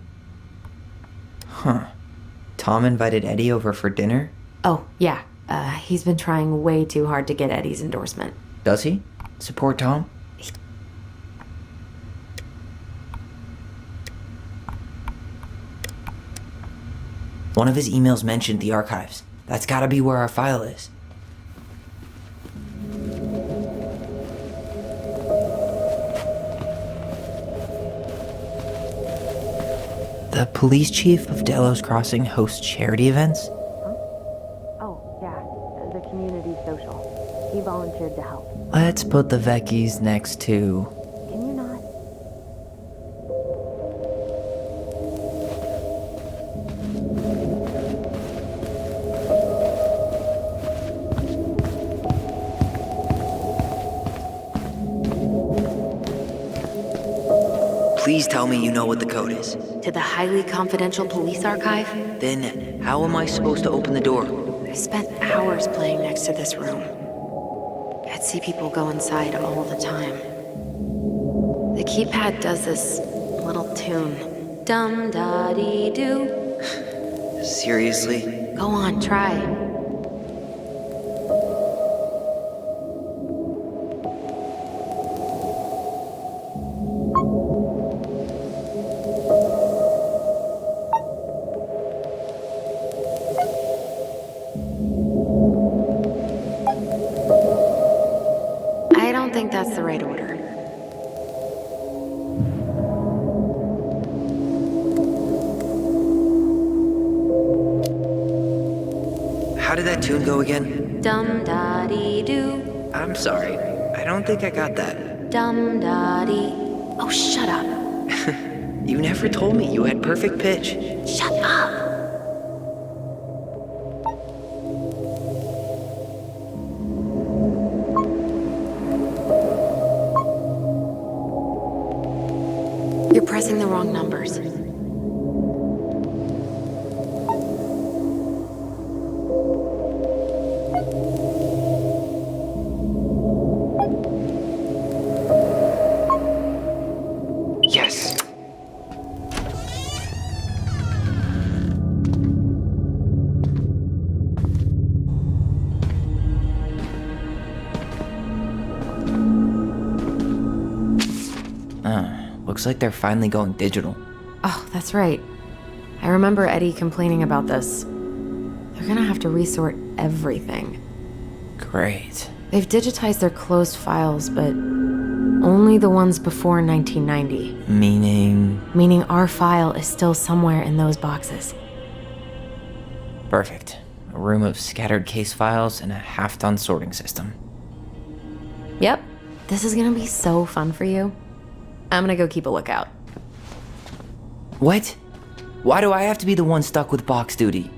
Huh. Tom invited Eddie over for dinner? Oh, yeah. He's been trying way too hard to get Eddie's endorsement. Does he? Support Tom? One of his emails mentioned the archives. That's gotta be where our file is. The police chief of Delos Crossing hosts charity events? Oh, yeah. The community social. He volunteered to help. Let's put the Vecchies next to... Can you not? Please tell me you know what the code is. To the highly confidential police archive? Then how am I supposed to open the door? I spent hours playing next to this room. I'd see people go inside all the time. The keypad does this little tune. Dum-da-dee-doo. Seriously? Go on, try. I don't think that's the right order. How did that tune go again? Dum-da-dee-doo. I'm sorry. I don't think I got that. Dum-da-dee. Oh, shut up. You never told me you had perfect pitch. Shut up. You're pressing the wrong numbers. Yes. Looks like they're finally going digital. Oh, that's right. I remember Eddie complaining about this. They're gonna have to resort everything. Great. They've digitized their closed files, but only the ones before 1990. Meaning our file is still somewhere in those boxes. Perfect. A room of scattered case files and a half-done sorting system. Yep. This is gonna be so fun for you. I'm gonna go keep a lookout. What? Why do I have to be the one stuck with box duty?